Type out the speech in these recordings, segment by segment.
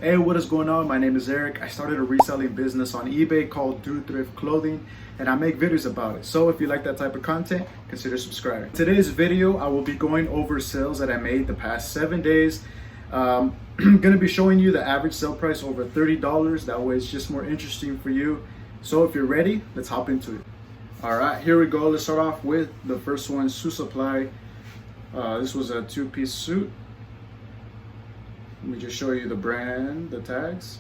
Hey, what is going on? My name is Eric. I started a reselling business on eBay called Do Thrift Clothing, and I make videos about it. So if you like that type of content, consider subscribing. Today's video, I will be going over sales that I made the past 7 days. I'm gonna be showing you the average sale price over $30. That way it's just more interesting for you. So if you're ready, let's hop into it. All right, here we go. Let's start off with the first one, Suit Supply. This was a two-piece suit. Let me just show you the brand, the tags.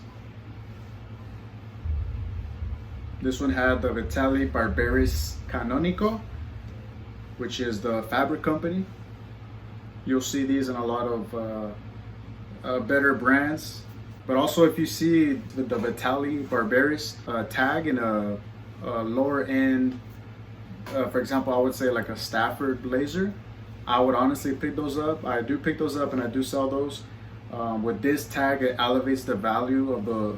This one had the Vitali Barberis Canonico, which is the fabric company. You'll see these in a lot of better brands. But also if you see the Vitali Barberis tag in a lower end, for example, I would say like a Stafford blazer, I would honestly pick those up. I do pick those up and I do sell those. With this tag, it elevates the value of the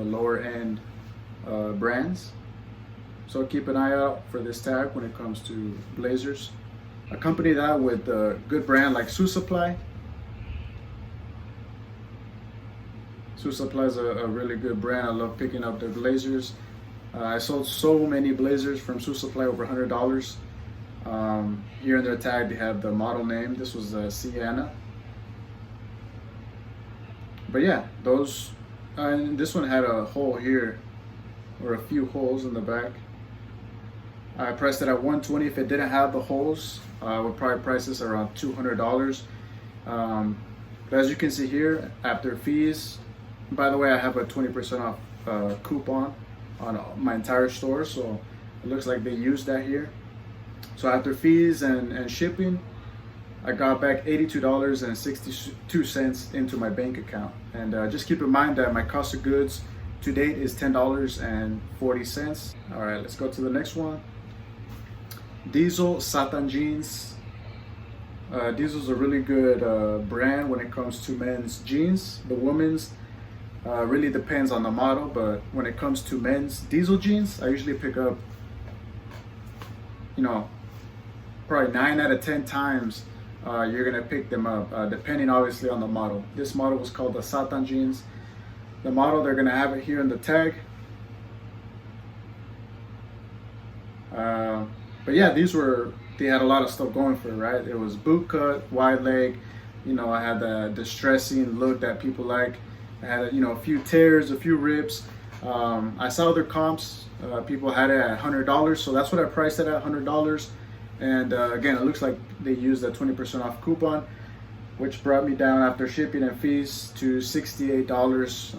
lower end brands. So keep an eye out for this tag when it comes to blazers. Accompany that with a good brand like Suit Supply. Suit Supply is a really good brand. I love picking up their blazers. I sold so many blazers from Suit Supply, over $100. Here in their tag, they have the model name. This was Sienna. But yeah, those, and this one had a hole here, or a few holes in the back. I priced it at $120. If it didn't have the holes, I would probably price this around $200. But as you can see here, after fees, by the way, I have a 20% off coupon on my entire store, so it looks like they used that here. So after fees and shipping, I got back $82.62 into my bank account. And just keep in mind that my cost of goods to date is $10.40. All right, let's go to the next one. Diesel Satin Jeans. Diesel's a really good brand when it comes to men's jeans. The women's really depends on the model, but when it comes to men's Diesel jeans, I usually pick up, probably 9 out of 10 times you're gonna pick them up, depending obviously on the model. This model was called the Satin Jeans. The model, they're gonna have it here in the tag. But yeah, they had a lot of stuff going for it, right? It was boot cut, wide leg. I had the distressing look that people like. I had a few tears, a few rips. I saw their comps. People had it at $100, so that's what I priced it at, $100. And again, it looks like they used that 20% off coupon, which brought me down after shipping and fees to $68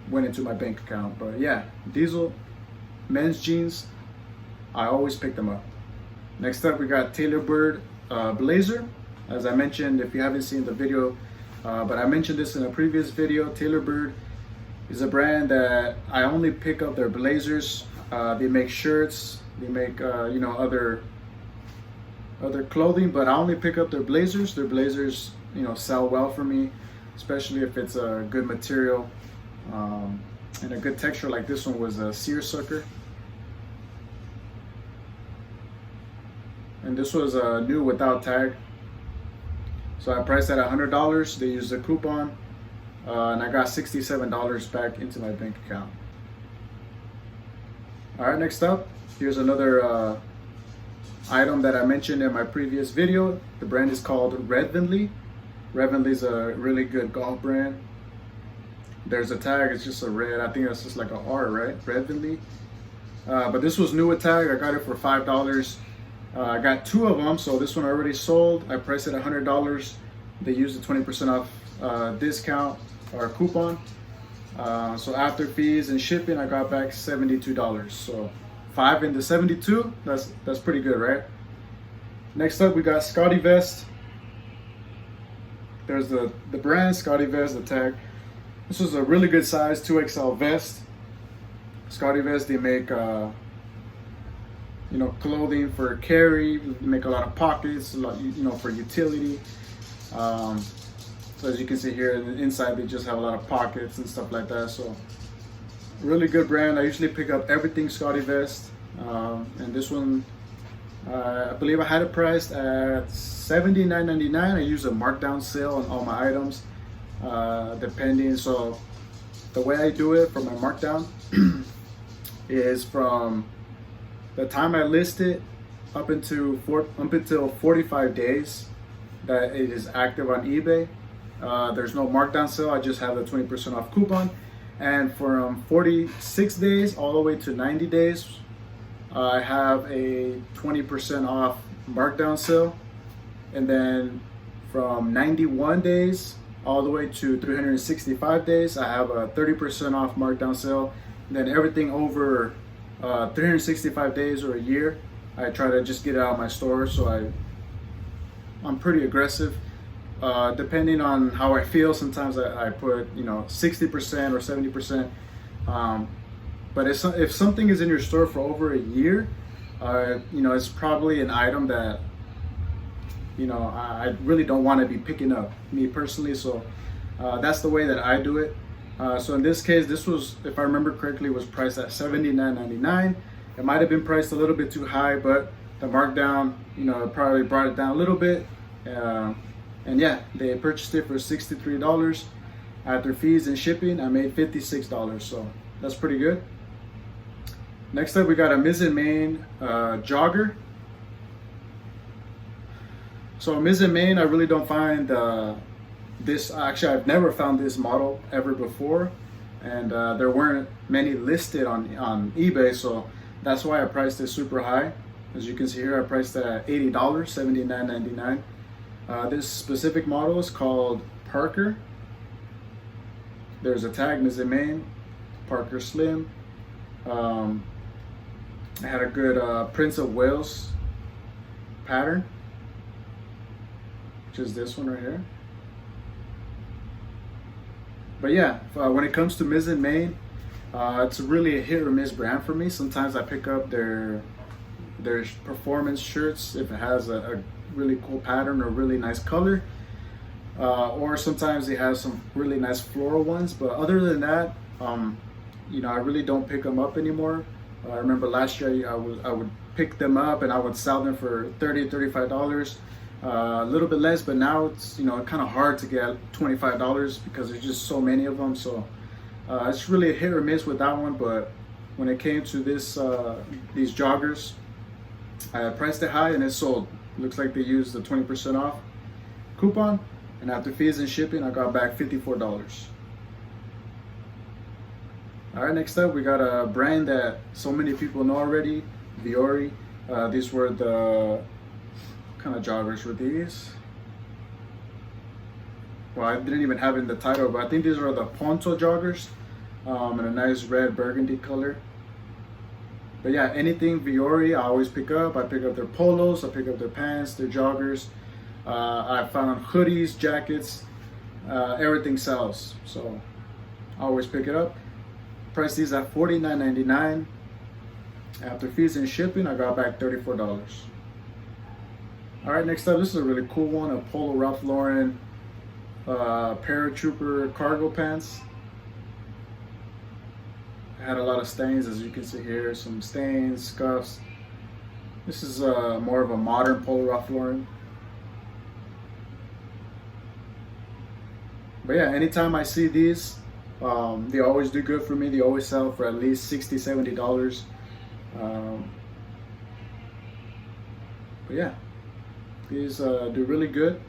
went into my bank account. But yeah, Diesel men's jeans, I always pick them up. Next up, we got Tailorbird blazer. As I mentioned, if you haven't seen the video, but I mentioned this in a previous video, Tailorbird is a brand that I only pick up their blazers. They make shirts, they make other clothing, but I only pick up their blazers. Their blazers sell well for me, especially if it's a good material and a good texture. Like this one was a seersucker, and this was new without tag, so I priced that at $100. They used a coupon, and I got $67 back into my bank account. All right, next up, here's another item that I mentioned in my previous video. The brand is called Redvinly. Redvinly is a really good golf brand. There's a tag, it's just a red, I think that's just like an R, right? Redvinly. But this was new with tag. I got it for $5. I got 2 of them, so this one already sold. I priced it at $100. They used the 20% off discount or coupon. So after fees and shipping, I got back $72. So 5 into 72, that's pretty good, right? Next up, we got Scotty Vest. There's the brand Scotty Vest, the tag. This was a really good size 2XL vest. Scotty Vest, they make clothing for carry. They make a lot of pockets, a lot, for utility. So as you can see here, inside they just have a lot of pockets and stuff like that. So really good brand. I usually pick up everything Scotty Vest, and this one I believe I had it priced at $79.99. I used a markdown sale on all my items. depending. So the way I do it for my markdown is from the time I list it up until 45 days that it is active on eBay. There's no markdown sale. I just have the 20% off coupon. And from 46 days all the way to 90 days, I have a 20% off markdown sale. And then from 91 days all the way to 365 days, I have a 30% off markdown sale. And then everything over 365 days or a year, I try to just get it out of my store. So I'm pretty aggressive. Depending on how I feel, sometimes I put 60% or 70%. But if something is in your store for over a year, it's probably an item that I really don't want to be picking up, me personally. So that's the way that I do it. So in this case, this was, if I remember correctly, was priced at $79.99. It might have been priced a little bit too high, but the markdown, probably brought it down a little bit. And yeah, they purchased it for $63. After fees and shipping, I made $56. So that's pretty good. Next up, we got a Main jogger. So Main, I really don't find this. Actually, I've never found this model ever before, and there weren't many listed on eBay. So that's why I priced it super high. As you can see here, I priced it at $80, $79.99. This specific model is called Parker. There's a tag, Main, Parker Slim. I had a good Prince of Wales pattern, which is this one right here. But yeah, when it comes to Main, it's really a hit or miss brand for me. Sometimes I pick up their performance shirts if it has a really cool pattern or really nice color, or sometimes they have some really nice floral ones. But other than that, I really don't pick them up anymore. I remember last year I would pick them up and I would sell them for $30, $35, a little bit less. But now it's kind of hard to get $25 because there's just so many of them. So it's really a hit or miss with that one. But when it came to these joggers, I priced it high and it sold. Looks like they used the 20% off coupon, and after fees and shipping, I got back $54. All right, next up, we got a brand that so many people know already, Viore. These were the kind of joggers were these. Well, I didn't even have it in the title, but I think these are the Ponto joggers in a nice red burgundy color. But yeah, anything Viore, I always pick up. I pick up their polos, I pick up their pants, their joggers. I found hoodies, jackets, everything sells. So I always pick it up. Price these at $49.99. After fees and shipping, I got back $34. All right, next up, this is a really cool one, a Polo Ralph Lauren paratrooper cargo pants. Had a lot of stains, as you can see here, some stains, scuffs. This is more of a modern Polo Ralph Lauren. But yeah, anytime I see these, they always do good for me. They always sell for at least $60, $70. But yeah, these do really good.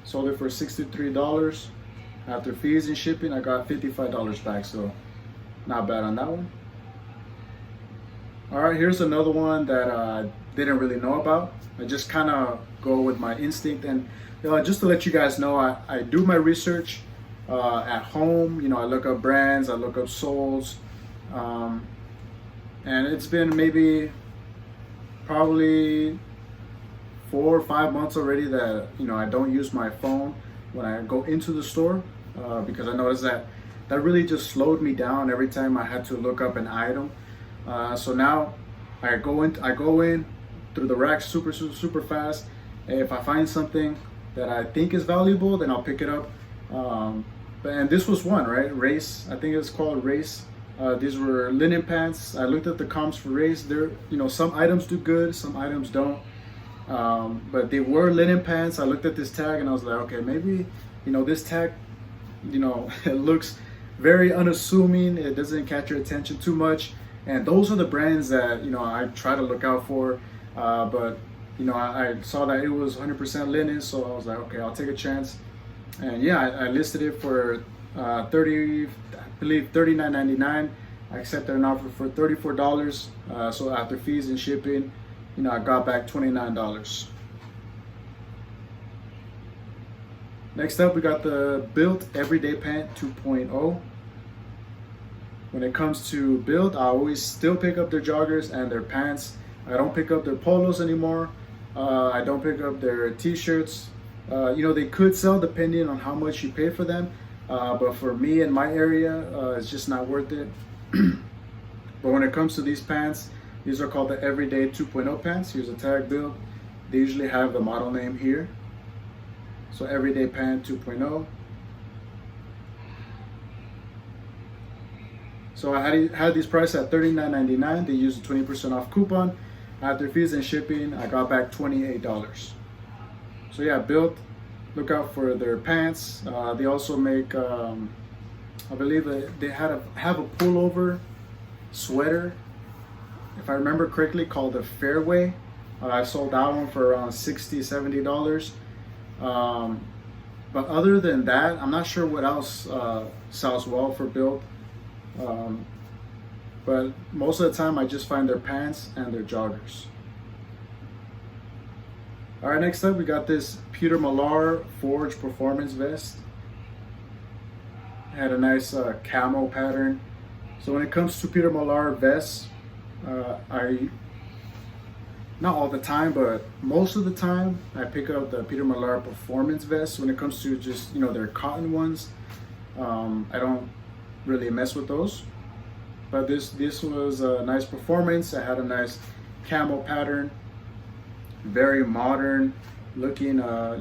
Sold it for $63. After fees and shipping, I got $55 back, so not bad on that one. All right, here's another one that I didn't really know about. I just kind of go with my instinct, and just to let you guys know, I do my research at home. I look up brands, I look up soles, and it's been probably 4 or 5 months already that I don't use my phone when I go into the store, because I noticed that really just slowed me down every time I had to look up an item. So now I go in through the racks super fast. If I find something that I think is valuable, then I'll pick it up. And this was one, right? Race, I think it's called Race. These were linen pants. I looked at the comps for Race. There, some items do good, some items don't. But they were linen pants. I looked at this tag and I was like, okay, maybe this tag, it looks very unassuming. It doesn't catch your attention too much. And those are the brands that, I try to look out for. But, I saw that it was 100% linen. So I was like, okay, I'll take a chance. And yeah, I listed it for I believe $39.99. I accepted an offer for $34. So after fees and shipping, I got back $29. Next up, we got the Built Everyday Pant 2.0. When it comes to Built, I always still pick up their joggers and their pants. I don't pick up their polos anymore. I don't pick up their t-shirts. They could sell depending on how much you pay for them. But for me in my area, it's just not worth it. But when it comes to these pants, these are called the Everyday 2.0 pants. Here's a tag build. They usually have the model name here. So Everyday Pant 2.0. So I had these priced at $39.99. They used a 20% off coupon. After fees and shipping, I got back $28. So yeah, Built, look out for their pants. They also make, I believe they have a pullover sweater, if I remember correctly, called the Fairway. I sold that one for around $60, $70. But other than that, I'm not sure what else sells well for Built. But most of the time I just find their pants and their joggers. All right, next up we got this Peter Millar Forge Performance Vest. It had a nice camo pattern. So when it comes to Peter Millar vests, not all the time, but most of the time I pick up the Peter Millar Performance Vests. When it comes to just, their cotton ones, I don't really mess with those. But this was a nice performance. I had a nice camo pattern, very modern looking. I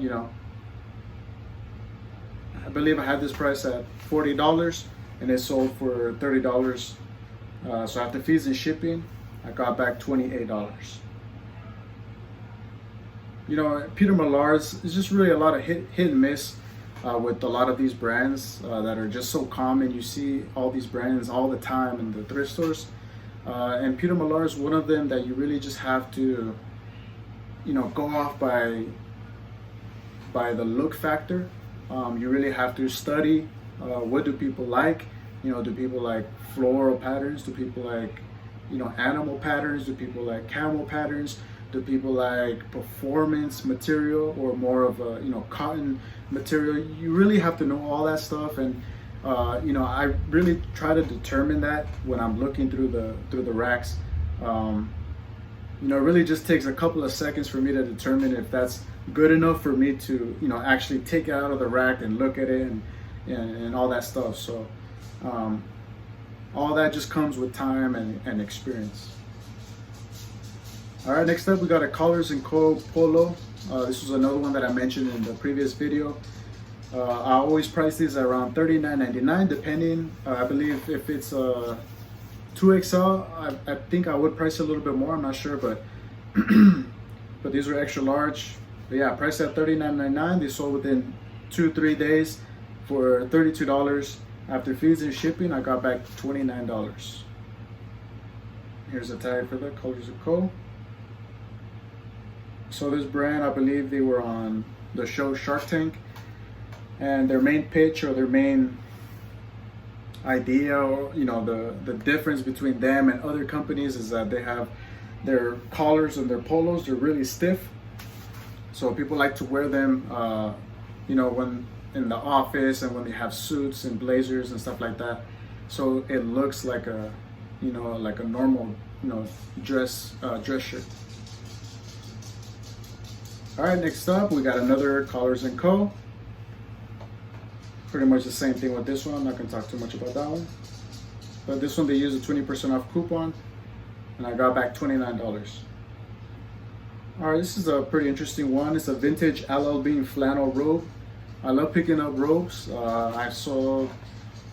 believe I had this price at $40 and it sold for $30. So after fees and shipping, I got back $28. Peter Millar's is just really a lot of hit and miss with a lot of these brands that are just so common. You see all these brands all the time in the thrift stores, and Peter Millar is one of them that you really just have to, go off by the look factor. You really have to study what do people like. Do people like floral patterns? Do people like, animal patterns? Do people like camel patterns? Do people like performance material or more of a cotton material? You really have to know all that stuff, and I really try to determine that when I'm looking through the racks. It really just takes a couple of seconds for me to determine if that's good enough for me to actually take it out of the rack and look at it and all that stuff. So all that just comes with time and experience. All right, next up we got a Collars & Co. Polo. This was another one that I mentioned in the previous video. I always price these at around $39.99 depending. I believe if it's 2XL, I think I would price a little bit more, I'm not sure, but but these are extra large. But yeah, priced at $39.99. They sold within 2-3 days for $32. After fees and shipping, I got back $29. Here's a tag for the Collars & Co. So this brand, I believe they were on the show Shark Tank, and their main pitch or their main idea, or the difference between them and other companies is that they have their collars and their polos, they're really stiff. So people like to wear them, when in the office and when they have suits and blazers and stuff like that. So it looks like a, like a normal, dress shirt. All right, next up we got another Collars & Co. Pretty much the same thing with this one. I'm not gonna talk too much about that one. But this one they used a 20% off coupon and I got back $29. All right, this is a pretty interesting one. It's a vintage LL Bean flannel robe. I love picking up robes. I've sold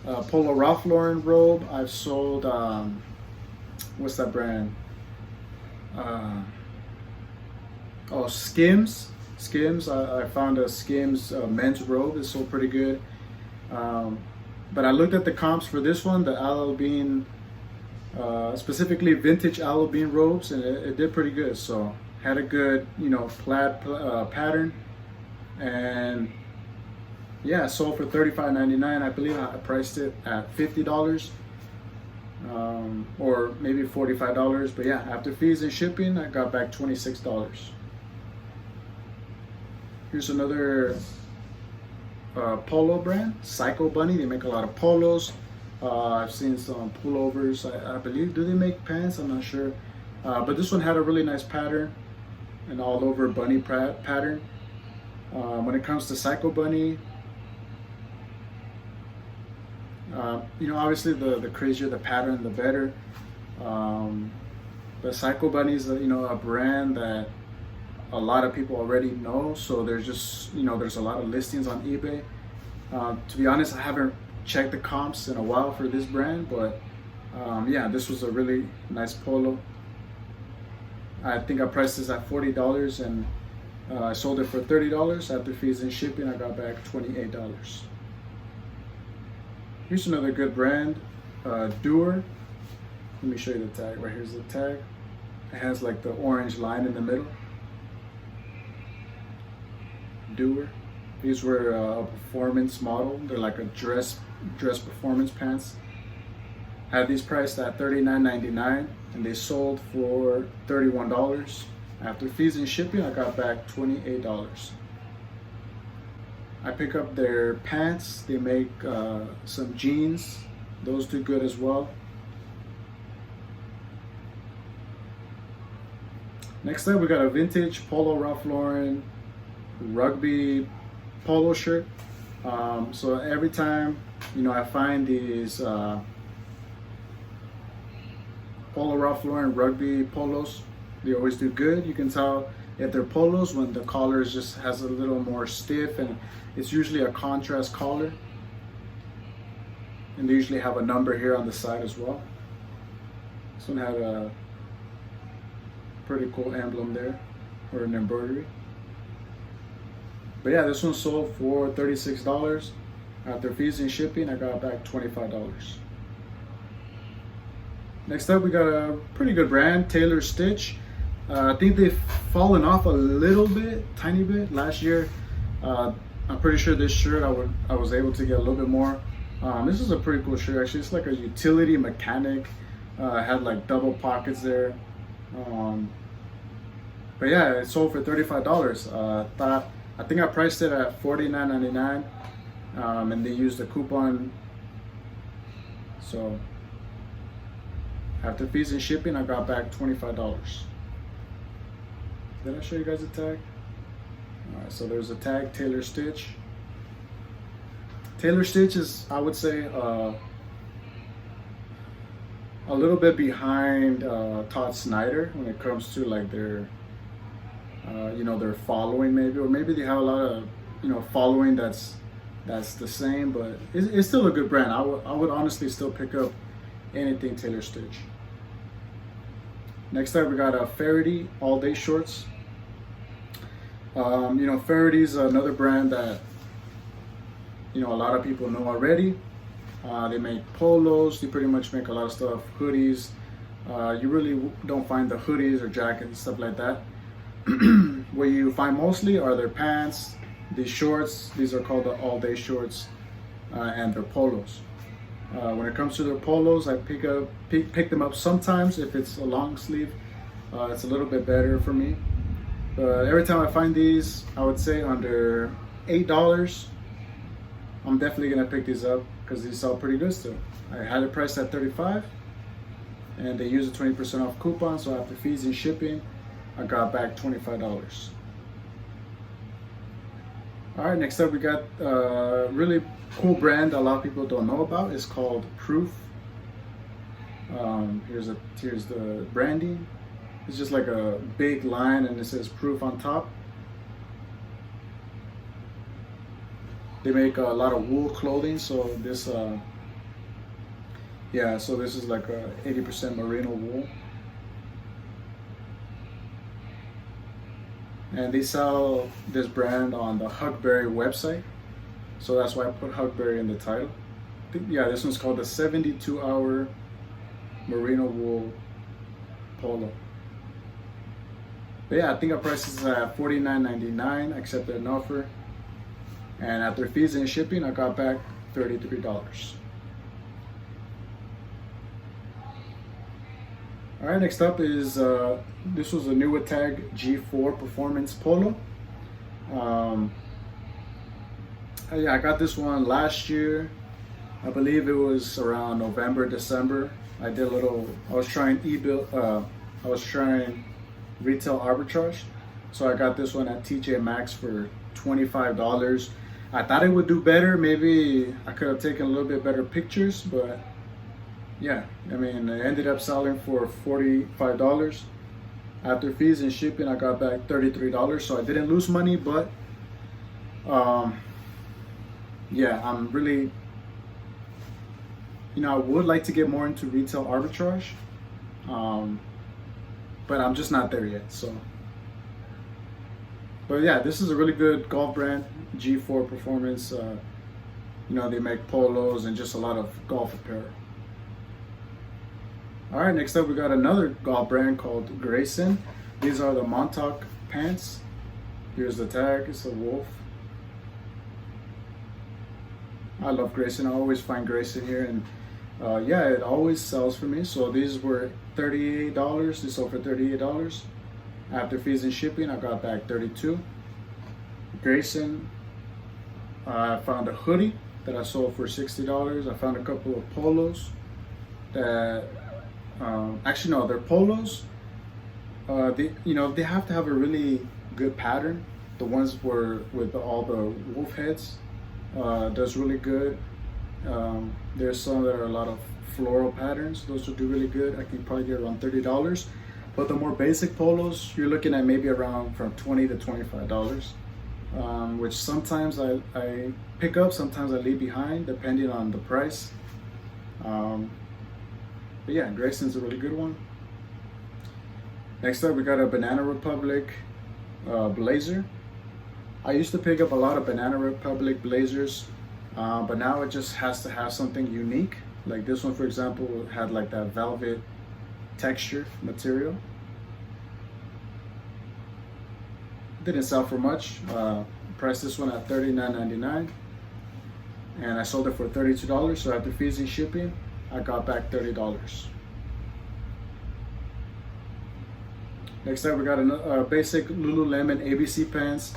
a Polo Ralph Lauren robe. I've sold, what's that brand? Skims. Skims. I found a Skims men's robe. It's sold pretty good. But I looked at the comps for this one, the aloe bean, specifically vintage aloe bean robes, and it did pretty good. So had a good, plaid pattern, and yeah, sold for $35.99. I believe I priced it at $50, or maybe $45. But yeah, after fees and shipping, I got back $26. Here's another polo brand, Psycho Bunny. They make a lot of polos. I've seen some pullovers. I believe, do they make pants? I'm not sure. But this one had a really nice pattern, an all over bunny pattern. When it comes to Psycho Bunny, obviously the crazier the pattern, the better. But Psycho Bunny is a brand that a lot of people already know, so there's just there's a lot of listings on eBay. To be honest, I haven't checked the comps in a while for this brand, but yeah, this was a really nice polo. I think I priced this at $40, and I sold it for $30. After fees and shipping, I got back $28. Here's another good brand, Doer. Let me show you the tag. Right here's the tag. It has like the orange line in the middle. Doer. These were a performance model. They're like a dress performance pants. I had these priced at $39.99, and they sold for $31. After fees and shipping, I got back $28. I pick up their pants. They make some jeans. Those do good as well. Next up, we got a vintage Polo Ralph Lauren rugby polo shirt. So every time I find these Polo Ralph Lauren rugby polos, they always do good. You can tell if they're polos when the collar just has a little more stiff, and it's usually a contrast collar, and they usually have a number here on the side as well. This one had a pretty cool emblem there, or an embroidery. But yeah, this one sold for $36. After fees and shipping, I got back $25. Next up, we got a pretty good brand, Taylor Stitch. I think they've fallen off a little bit, tiny bit. Last year, I'm pretty sure this shirt I was able to get a little bit more. This is a pretty cool shirt actually. It's like a utility mechanic. Had like double pockets there. But yeah, it sold for $35. I think I priced it at $49.99, and they used a coupon. So after fees and shipping, I got back $25. Did I show you guys the tag? Alright, so there's a tag, Taylor Stitch. Taylor Stitch is, I would say, a little bit behind Todd Snyder when it comes to like their their following, maybe, or maybe they have a lot of following that's the same, but it's still a good brand. I would honestly still pick up anything Taylor Stitch. Next up, we got a Faraday all day shorts. Faraday is another brand that a lot of people know already. They make polos. They pretty much make a lot of stuff, hoodies. You really don't find the hoodies or jackets and stuff like that. What you find mostly are their pants, these shorts. These are called the all-day shorts, and their polos. When it comes to their polos, I pick them up sometimes if it's a long sleeve. It's a little bit better for me. But every time I find these, I would say under $8, I'm definitely gonna pick these up because these sell pretty good still. I had it priced at $35, and they use a 20% off coupon. So after fees and shipping, I got back $25. All right, next up we got a really cool brand a lot of people don't know about. It's called Proof. Here's the branding. It's just like a big line, and it says Proof on top. They make a lot of wool clothing, so this this is like a 80% merino wool. and they sell this brand on the Huckberry website. So that's why I put Huckberry in the title. Yeah, this one's called the 72-hour merino wool polo. But yeah, I think I priced this at $49.99. I accepted an offer, and after fees and shipping, I got back $33. All right, next up is this was a new Tag G4 Performance Polo. Yeah, I got this one last year. I believe it was around November, December. I was trying retail arbitrage. So I got this one at TJ Maxx for $25. I thought it would do better. Maybe I could have taken a little bit better pictures, but yeah, I mean, I ended up selling for $45. After fees and shipping, I got back $33. So I didn't lose money, but yeah, I'm really, I would like to get more into retail arbitrage, but I'm just not there yet. So, but yeah, this is a really good golf brand, G4 Performance. They make polos and just a lot of golf apparel. All right, next up we got another golf brand called Grayson. These are the Montauk pants. Here's the tag, it's a wolf. I love Grayson. I always find Grayson here, and yeah, it always sells for me. So these were $38. They sold for $38. After fees and shipping, I got back $32. Grayson. I found a hoodie that I sold for $60. I found a couple of polos that actually no, they're polos. They have to have a really good pattern. The ones were with all the wolf heads. Does really good. There's some that are a lot of floral patterns. Those will do really good. I can probably get around $30. But the more basic polos, you're looking at maybe around from $20 to $25. Which sometimes I pick up, sometimes I leave behind, depending on the price. But yeah, Grayson's a really good one. Next up, we got a Banana Republic blazer. I used to pick up a lot of Banana Republic blazers, but now it just has to have something unique. Like this one, for example, had like that velvet texture material. Didn't sell for much. Priced this one at $39.99, and I sold it for $32. So after fees and shipping, I got back $30. Next up, we got a basic Lululemon ABC pants.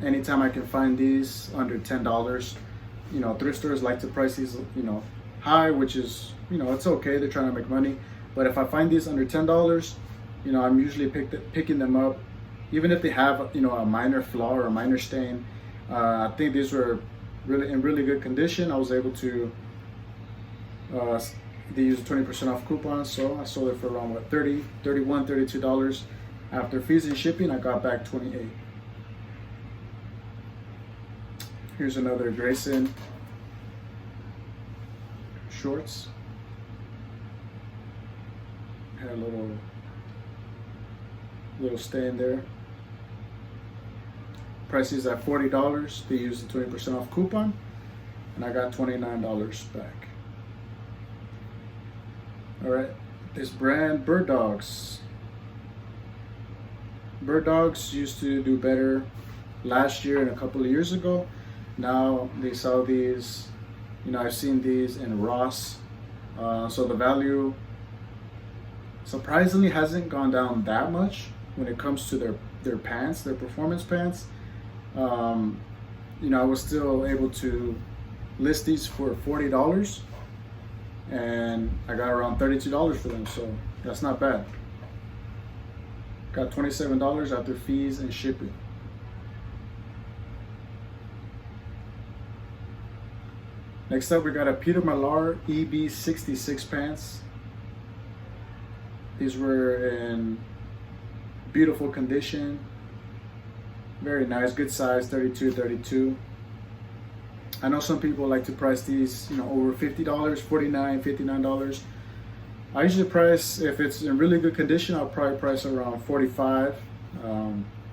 Anytime I can find these under $10, thrift stores like to price these, high, which is, it's okay. They're trying to make money. But if I find these under $10, I'm usually picking them up, even if they have, a minor flaw or a minor stain. I think these were really in really good condition. I was able to. They use a 20% off coupon, so I sold it for around $30, $31, $32. After fees and shipping, I got back $28. Here's another Grayson shorts. Had a little stain there. Price is at $40. They used the 20% off coupon, and I got $29 back. All right, this brand, Bird Dogs. Bird Dogs used to do better last year and a couple of years ago. Now they sell these, I've seen these in Ross. So the value surprisingly hasn't gone down that much when it comes to their pants, their performance pants. I was still able to list these for $40, and I got around $32 for them, so that's not bad. Got $27 after fees and shipping. Next up, we got a Peter Millar EB66 pants. These were in beautiful condition. Very nice, good size, 32. I know some people like to price these, over $50, $49, $59. I usually price, if it's in really good condition, I'll probably price around $45.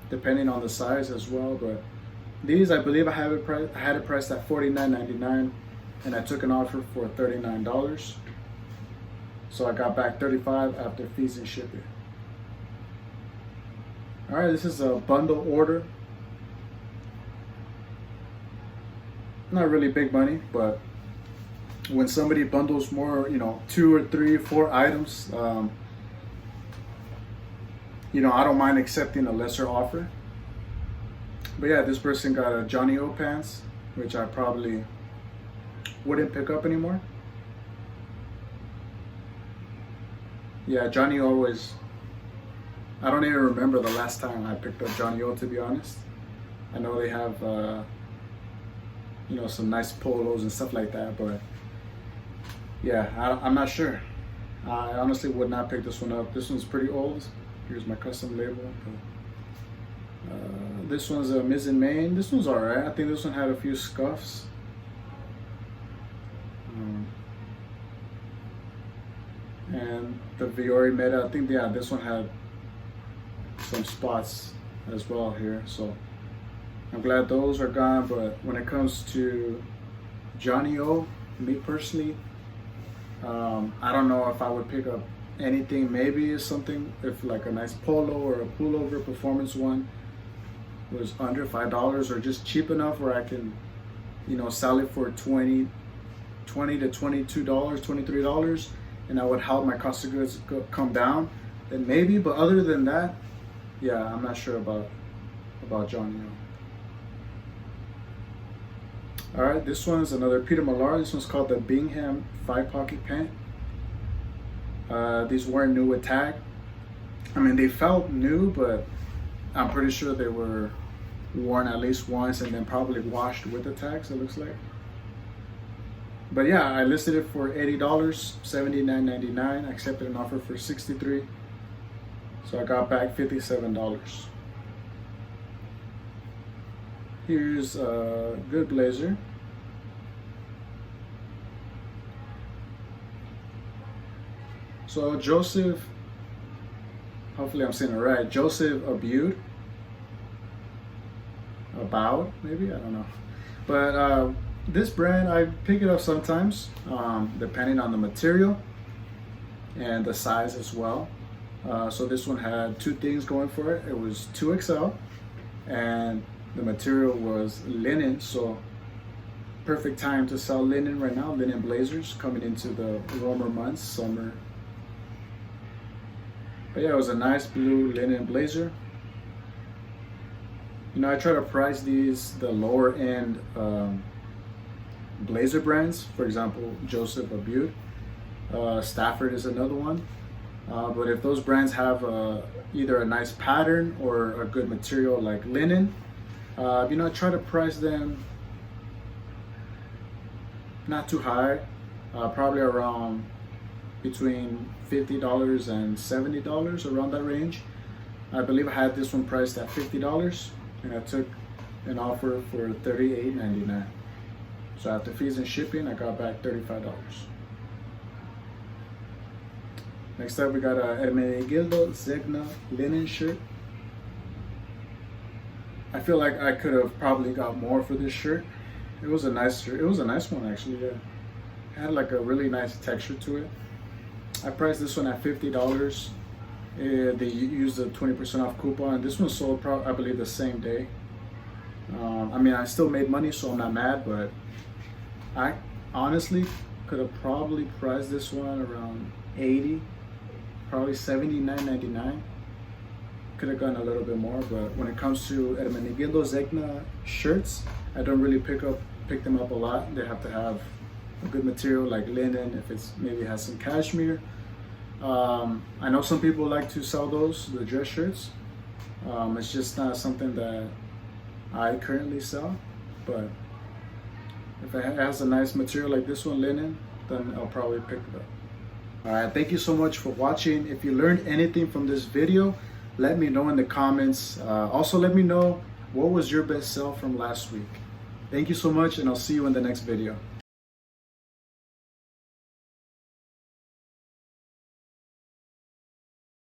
depending on the size as well. But these, I believe I had it priced at $49.99, and I took an offer for $39. So I got back $35 after fees and shipping. All right, this is a bundle order. Not really big money, but when somebody bundles more, 2 or 3, 4 items, I don't mind accepting a lesser offer. But yeah, this person got a Johnny O pants, which I probably wouldn't pick up anymore. Yeah, Johnny O is, I don't even remember the last time I picked up Johnny O, to be honest. I know they have, some nice polos and stuff like that, but yeah, I'm not sure. I honestly would not pick this one up. This one's pretty old. Here's my custom label. This one's a Ms. in Maine. This one's alright. I think this one had a few scuffs. And the Viore Meta, I think, yeah, this one had some spots as well here. So I'm glad those are gone. But when it comes to Johnny O, me personally, I don't know if I would pick up anything. Maybe something, if like a nice polo or a pullover performance one was under $5, or just cheap enough where I can, sell it for $20 to $22, $23, and I would help my cost of goods come down, then maybe. But other than that, yeah, I'm not sure about Johnny O. All right, this one's another Peter Millar. This one's called the Bingham 5-pocket pant. These weren't new with tag. I mean, they felt new, but I'm pretty sure they were worn at least once and then probably washed with the tags, it looks like. But yeah, I listed it for $80, $79.99. I accepted an offer for $63. So I got back $57. Here's a good blazer. So Joseph, hopefully I'm saying it right, Joseph Abud, maybe, I don't know. But this brand, I pick it up sometimes, depending on the material and the size as well. So this one had 2 things going for it. It was 2XL, and the material was linen, so perfect time to sell linen right now. Linen blazers coming into the warmer months, summer. But yeah, it was a nice blue linen blazer. I try to price these the lower end blazer brands. For example, Joseph Abud, Stafford is another one. But if those brands have either a nice pattern or a good material like linen, I try to price them not too high, probably around between $50 and $70, around that range. I believe I had this one priced at $50, and I took an offer for $38.99. So after fees and shipping, I got back $35. Next up, we got a Hermenegildo Zegna linen shirt. I feel like I could have probably got more for this shirt. It was a nice shirt. It was a nice one, actually. Yeah, it had like a really nice texture to it. I priced this one at $50. They used a 20% off coupon. This one sold, I believe, the same day. I mean, I still made money, so I'm not mad, but I honestly could have probably priced this one around $80, probably $79.99. Could have gone a little bit more, but when it comes to Hermenegildo Zegna shirts, I don't really pick them up a lot. They have to have a good material like linen, if it's maybe has some cashmere. I know some people like to sell those, the dress shirts. It's just not something that I currently sell, but if it has a nice material like this one, linen, then I'll probably pick it up. All right, thank you so much for watching. If you learned anything from this video, let me know in the comments. Also, let me know what was your best sell from last week. Thank you so much, and I'll see you in the next video.